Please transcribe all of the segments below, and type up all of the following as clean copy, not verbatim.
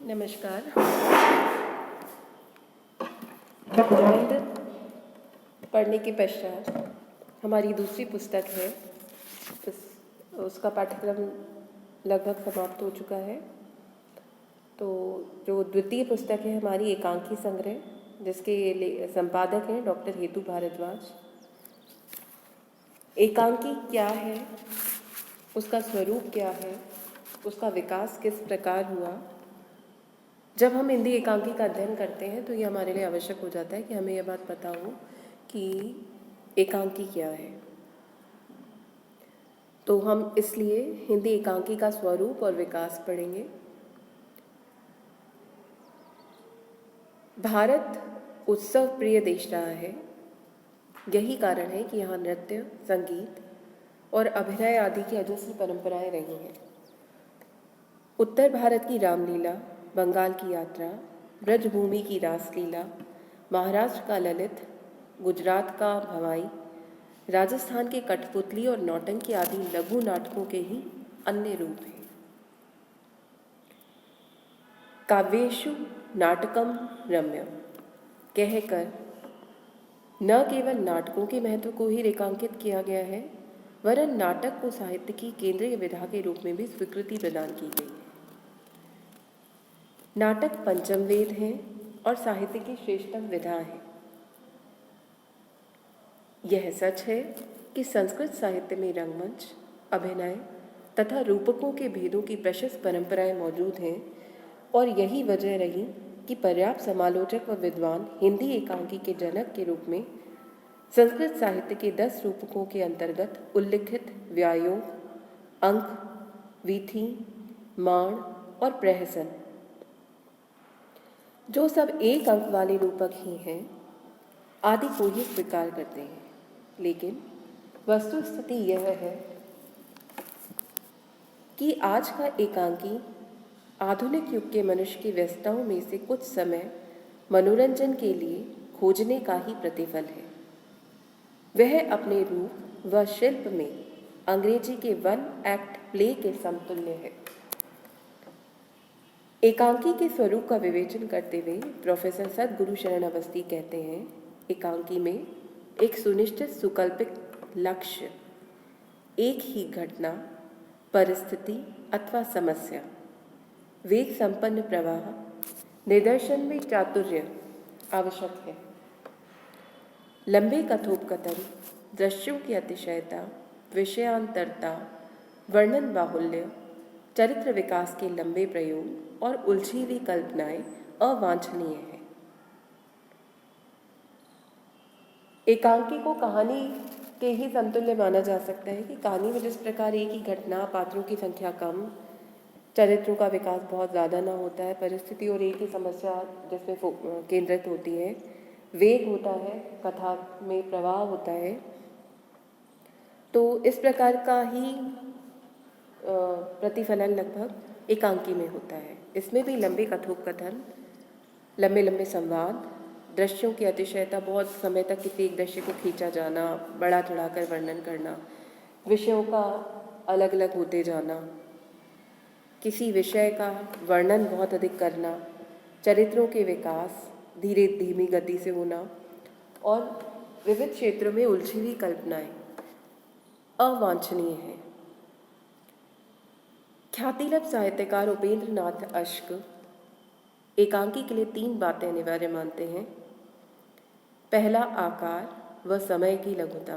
नमस्कार। प्रबंध पढ़ने के पश्चात हमारी दूसरी पुस्तक है। उसका पाठ्यक्रम लगभग समाप्त हो चुका है। तो जो द्वितीय पुस्तक है हमारी एकांकी संग्रह, जिसके संपादक हैं डॉक्टर हेतु भारद्वाज। एकांकी क्या है, उसका स्वरूप क्या है, उसका विकास किस प्रकार हुआ। जब हम हिंदी एकांकी का अध्ययन करते हैं तो ये हमारे लिए आवश्यक हो जाता है कि हमें यह बात पता हो कि एकांकी क्या है। तो हम इसलिए हिंदी एकांकी का स्वरूप और विकास पढ़ेंगे। भारत उत्सव प्रिय देश रहा है। यही कारण है कि यहाँ नृत्य, संगीत और अभिनय आदि की अजस्र परंपराएं रही हैं। उत्तर भारत की रामलीला, बंगाल की यात्रा, ब्रजभूमि की रासलीला, महाराष्ट्र का ललित, गुजरात का भवाई, राजस्थान के कठपुतली और नौटंकी आदि लघु नाटकों के ही अन्य रूप हैं। काव्येषु नाटकम रम्यम कहकर न केवल नाटकों के महत्व को ही रेखांकित किया गया है, वरन नाटक को साहित्य की केंद्रीय विधा के रूप में भी स्वीकृति प्रदान की गई है। नाटक पंचम वेद हैं और साहित्य की श्रेष्ठतम विधा है। यह सच है कि संस्कृत साहित्य में रंगमंच, अभिनय तथा रूपकों के भेदों की प्रशस्त परंपराएं मौजूद हैं और यही वजह रही कि पर्याप्त समालोचक व विद्वान हिंदी एकांकी के जनक के रूप में संस्कृत साहित्य के 10 रूपकों के अंतर्गत उल्लिखित व्यायोग, अंक, वीथी, माण और प्रहसन, जो सब एक अंक वाले रूपक ही हैं, आदि को ही स्वीकार करते हैं। लेकिन वस्तुस्थिति यह है कि आज का एकांकी आधुनिक युग के मनुष्य की व्यस्तताओं में से कुछ समय मनोरंजन के लिए खोजने का ही प्रतिफल है। वह अपने रूप व शिल्प में अंग्रेजी के 1 एक्ट प्ले के समतुल्य है। एकांकी के स्वरूप का विवेचन करते हुए प्रोफेसर सद्गुरु शरण अवस्थी कहते हैं, एकांकी में एक सुनिश्चित सुकल्पित लक्ष्य, एक ही घटना, परिस्थिति अथवा समस्या, वेग संपन्न प्रवाह, निदर्शन में चातुर्य आवश्यक है। लंबे कथोपकथन, दृश्यों की अतिशयता, विषयांतरता, वर्णन बाहुल्य, चरित्र विकास के लंबे प्रयोग और उलझी हुई कल्पनाएं अवांछनीय है। एकांकी को कहानी के ही समतुल्य माना जा सकता है कि कहानी में जिस प्रकार एक ही घटना, पात्रों की संख्या कम, चरित्रों का विकास बहुत ज़्यादा ना होता है, परिस्थिति और एक ही समस्या जिसमें केंद्रित होती है, वेग होता है, कथा में प्रवाह होता है, तो इस प्रकार का ही प्रतिफलन लगभग एकांकी में होता है। इसमें भी लंबे कथोपकथन, लंबे लंबे संवाद, दृश्यों की अतिशयता, बहुत समय तक किसी एक दृश्य को खींचा जाना, बढ़ा चढ़ाकर वर्णन करना, विषयों का अलग अलग होते जाना, किसी विषय का वर्णन बहुत अधिक करना, चरित्रों के विकास धीरे धीमी गति से होना और विविध क्षेत्रों में उलझी हुई कल्पनाएं अवांछनीय है। ख्यातिलब्ध साहित्यकार उपेंद्र नाथ अश्क एकांकी के लिए 3 बातें अनिवार्य मानते हैं। पहला आकार व समय की लघुता,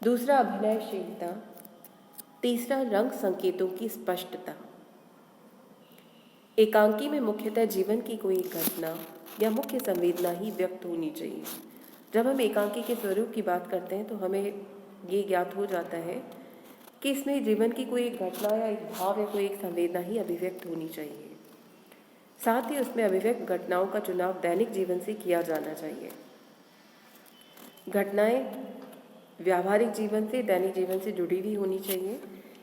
दूसरा अभिनयशीलता, तीसरा रंग संकेतों की स्पष्टता। एकांकी में मुख्यतः जीवन की कोई घटना या मुख्य संवेदना ही व्यक्त होनी चाहिए। जब हम एकांकी के स्वरूप की बात करते हैं तो हमें ये ज्ञात हो जाता है कि इसमें जीवन की कोई एक घटना या एक भाव या कोई एक संवेदना ही अभिव्यक्त होनी चाहिए। साथ ही उसमें अभिव्यक्त घटनाओं का चुनाव दैनिक जीवन से किया जाना चाहिए। घटनाएं व्यावहारिक जीवन से, दैनिक जीवन से जुड़ी हुई होनी चाहिए।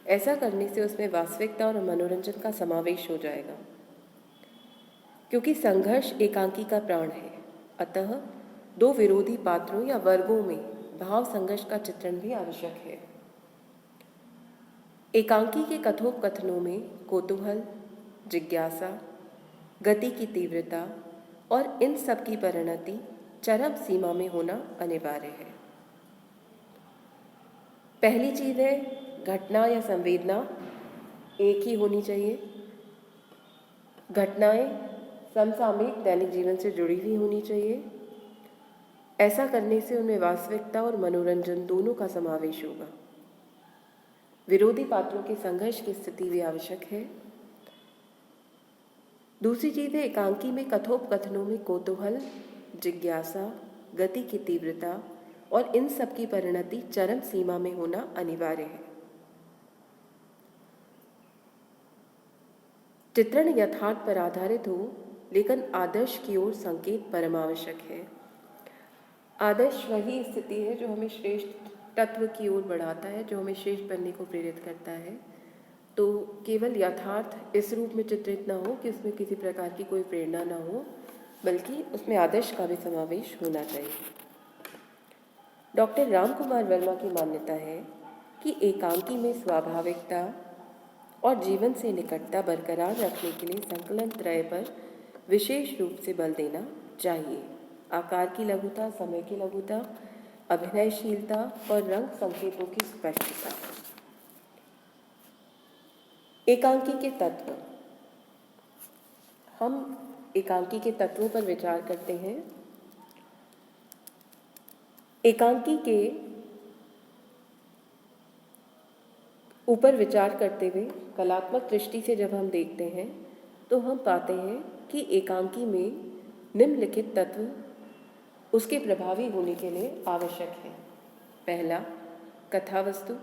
ऐसा करने से उसमें वास्तविकता और मनोरंजन का समावेश हो जाएगा, क्योंकि संघर्ष एकांकी का प्राण है। अतः 2 विरोधी पात्रों या वर्गों में भाव संघर्ष का चित्रण भी आवश्यक है। एकांकी के कथोपकथनों में कौतूहल, जिज्ञासा, गति की तीव्रता और इन सब की परिणति चरम सीमा में होना अनिवार्य है। पहली चीज़ है घटना या संवेदना एक ही होनी चाहिए। घटनाएं समसामयिक दैनिक जीवन से जुड़ी हुई होनी चाहिए। ऐसा करने से उनमें वास्तविकता और मनोरंजन दोनों का समावेश होगा। विरोधी पात्रों के संघर्ष की स्थिति भी आवश्यक है। दूसरी चीज़ है एकांकी में कथोपकथनों में कौतूहल, जिज्ञासा, गति की तीव्रता और इन सब की परिणति चरम सीमा में होना अनिवार्य है। चित्रण यथार्थ पर आधारित हो, लेकिन आदर्श की ओर संकेत परमावश्यक है। आदर्श वही स्थिति है जो हमें श्रेष्ठ तत्व की ओर बढ़ाता है, जो हमें श्रेष्ठ बनने को प्रेरित करता है। तो केवल यथार्थ इस रूप में चित्रित ना हो कि उसमें किसी प्रकार की कोई प्रेरणा ना हो, बल्कि उसमें आदर्श का भी समावेश होना चाहिए। डॉक्टर राम कुमार वर्मा की मान्यता है कि एकांकी में स्वाभाविकता और जीवन से निकटता बरकरार रखने के लिए संकलन त्रय पर विशेष रूप से बल देना चाहिए। आकार की लघुता, समय की लघुता, अभिनयशीलता और रंग संकेतों की स्पष्टता। एकांकी के तत्व। हम एकांकी के तत्वों पर विचार करते हैं। एकांकी के ऊपर विचार करते हुए कलात्मक दृष्टि से जब हम देखते हैं तो हम पाते हैं कि एकांकी में निम्नलिखित तत्व उसके प्रभावी होने के लिए आवश्यक है। पहला, कथावस्तु।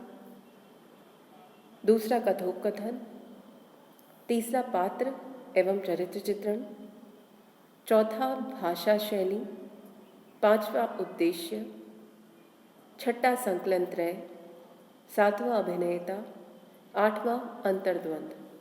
दूसरा, कथोपकथन। तीसरा, पात्र एवं चरित्र चित्रण। चौथा, भाषा शैली। पांचवा, उद्देश्य। छठा, संकलन त्रय। सातवां, अभिनयता। आठवां, अंतर्द्वंद।